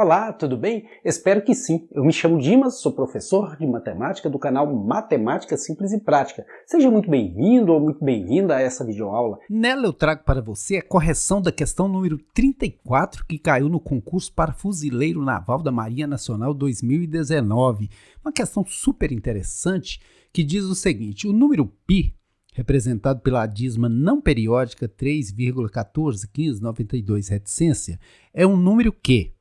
Olá, tudo bem? Espero que sim. Eu me chamo Dimas, sou professor de matemática do canal Matemática Simples e Prática. Seja muito bem-vindo ou muito bem-vinda a essa videoaula. Nela eu trago para você a correção da questão número 34 que caiu no concurso para Fuzileiro Naval da Marinha Nacional 2019. Uma questão super interessante que diz o seguinte: o número π, representado pela dízima não periódica 3,141592 reticência, é um número que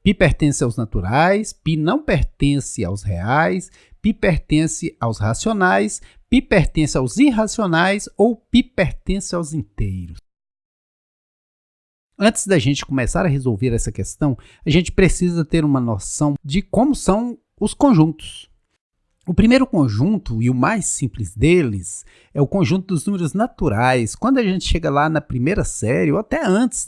π pertence aos naturais, π não pertence aos reais, π pertence aos racionais, π pertence aos irracionais ou π pertence aos inteiros. Antes da gente começar a resolver essa questão, a gente precisa ter uma noção de como são os conjuntos. O primeiro conjunto, e o mais simples deles, é o conjunto dos números naturais. Quando a gente chega lá na primeira série, ou até antes,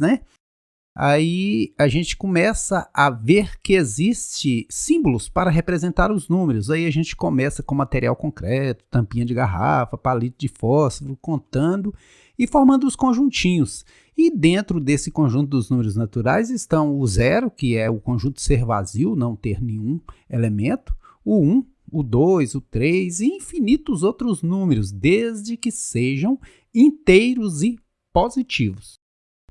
aí a gente começa a ver que existe símbolos para representar os números. Aí a gente começa com material concreto, tampinha de garrafa, palito de fósforo, contando e formando os conjuntinhos. E dentro desse conjunto dos números naturais estão o 0, que é o conjunto ser vazio, não ter nenhum elemento, o 1, o 2, o 3 e infinitos outros números, desde que sejam inteiros e positivos.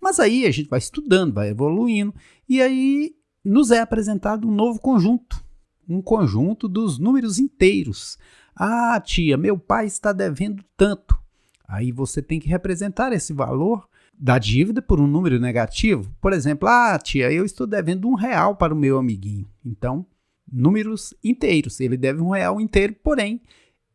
Mas aí a gente vai estudando, vai evoluindo, e aí nos é apresentado um novo conjunto, um conjunto dos números inteiros. Ah, tia, meu pai está devendo tanto. Aí você tem que representar esse valor da dívida por um número negativo. Por exemplo, tia, eu estou devendo R$1 para o meu amiguinho. Então, números inteiros, ele deve R$1 inteiro, porém,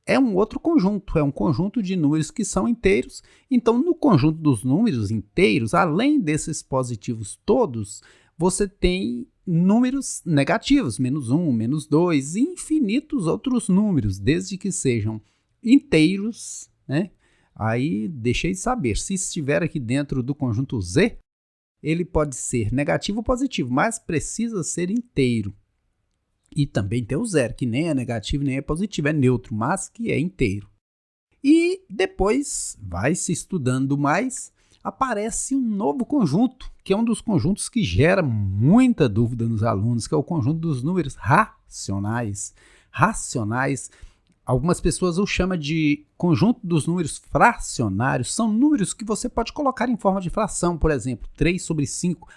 é um outro conjunto, é um conjunto de números que são inteiros. Então, no conjunto dos números inteiros, além desses positivos todos, você tem números negativos, -1, -2 e infinitos outros números, desde que sejam inteiros, Aí, deixei de saber, se estiver aqui dentro do conjunto Z, ele pode ser negativo ou positivo, mas precisa ser inteiro. E também tem o 0, que nem é negativo nem é positivo, é neutro, mas que é inteiro. E depois, vai se estudando mais, aparece um novo conjunto, que é um dos conjuntos que gera muita dúvida nos alunos, que é o conjunto dos números racionais. Racionais, algumas pessoas o chamam de conjunto dos números fracionários. São números que você pode colocar em forma de fração, por exemplo, 3/5.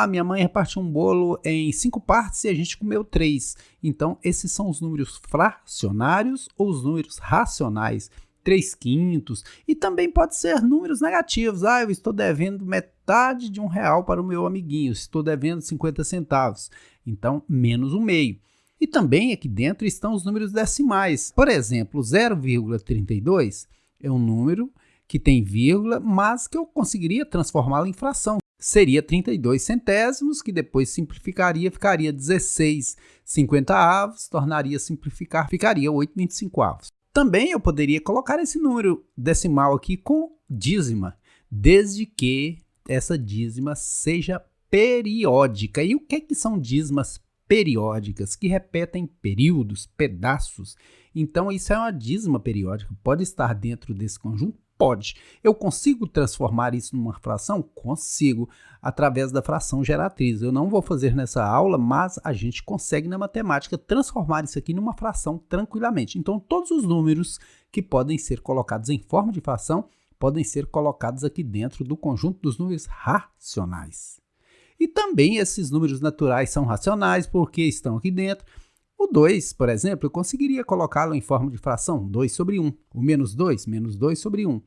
Minha mãe repartiu um bolo em 5 partes e a gente comeu 3. Então, esses são os números fracionários ou os números racionais, 3/5. E também pode ser números negativos. Eu estou devendo metade de R$1 para o meu amiguinho, estou devendo 50 centavos. Então, -1/2. E também aqui dentro estão os números decimais. Por exemplo, 0,32 é um número que tem vírgula, mas que eu conseguiria transformá-lo em fração. Seria 32 centésimos, que depois simplificaria, ficaria 16/50, tornaria simplificar, ficaria 8/25. Também eu poderia colocar esse número decimal aqui com dízima, desde que essa dízima seja periódica. E o que são dízimas periódicas? Que repetem períodos, pedaços. Então, isso é uma dízima periódica. Pode estar dentro desse conjunto? Pode. Eu consigo transformar isso numa fração? Consigo, através da fração geratriz. Eu não vou fazer nessa aula, mas a gente consegue na matemática transformar isso aqui numa fração tranquilamente. Então, todos os números que podem ser colocados em forma de fração podem ser colocados aqui dentro do conjunto dos números racionais. E também esses números naturais são racionais porque estão aqui dentro. O 2, por exemplo, eu conseguiria colocá-lo em forma de fração, 2/1. O -2, -2/1.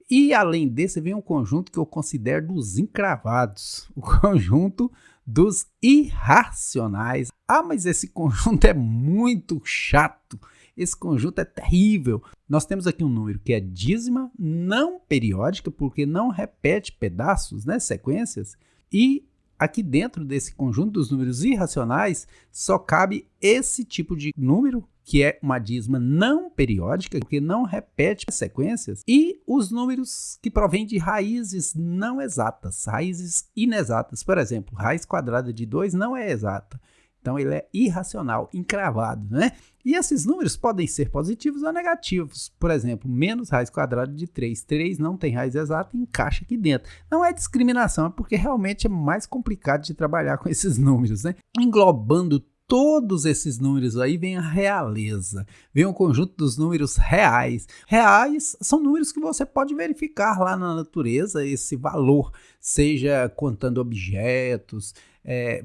E além desse, vem um conjunto que eu considero dos encravados, o conjunto dos irracionais. Mas esse conjunto é muito chato, esse conjunto é terrível. Nós temos aqui um número que é dízima não periódica, porque não repete pedaços, sequências, e aqui dentro desse conjunto dos números irracionais, só cabe esse tipo de número, que é uma dízima não periódica, porque não repete sequências, e os números que provêm de raízes não exatas, raízes inexatas. Por exemplo, raiz quadrada de 2 não é exata. Então ele é irracional, encravado, né? E esses números podem ser positivos ou negativos. Por exemplo, menos raiz quadrada de 3. 3 não tem raiz exata e encaixa aqui dentro. Não é discriminação, é porque realmente é mais complicado de trabalhar com esses números, né? Englobando todos esses números aí vem a realeza, vem o conjunto dos números reais. Reais são números que você pode verificar lá na natureza, esse valor, seja contando objetos,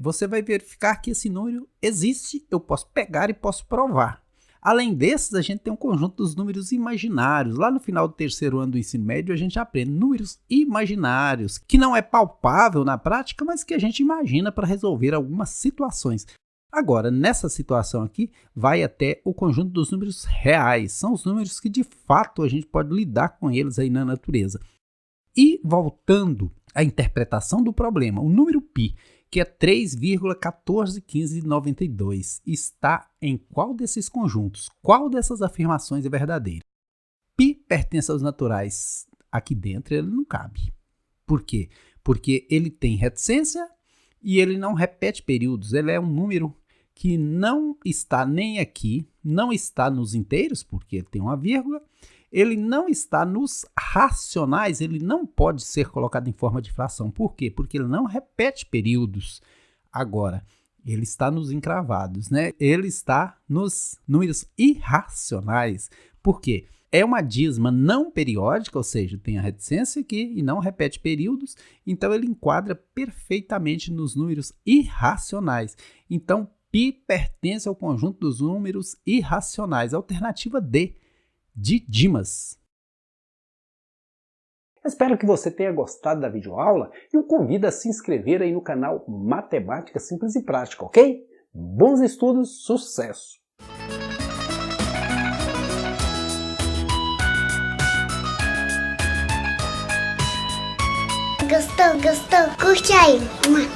você vai verificar que esse número existe, eu posso pegar e posso provar. Além desses, a gente tem um conjunto dos números imaginários. Lá no final do terceiro ano do ensino médio, a gente aprende números imaginários, que não é palpável na prática, mas que a gente imagina para resolver algumas situações. Agora, nessa situação aqui, vai até o conjunto dos números reais. São os números que, de fato, a gente pode lidar com eles aí na natureza. E, voltando à interpretação do problema, o número π, que é 3,141592, está em qual desses conjuntos? Qual dessas afirmações é verdadeira? Π pertence aos naturais. Aqui dentro ele não cabe. Por quê? Porque ele tem reticência e ele não repete períodos. Ele é um número que não está nem aqui, não está nos inteiros, porque tem uma vírgula, ele não está nos racionais, ele não pode ser colocado em forma de fração. Por quê? Porque ele não repete períodos. Agora, ele está nos encravados, né? Ele está nos números irracionais. Por quê? É uma dízima não periódica, ou seja, tem a reticência aqui e não repete períodos, então ele enquadra perfeitamente nos números irracionais. Então, π pertence ao conjunto dos números irracionais. Alternativa D, de Dimas. Espero que você tenha gostado da videoaula e o convido a se inscrever aí no canal Matemática Simples e Prática, ok? Bons estudos, sucesso! Gostou? Curte aí.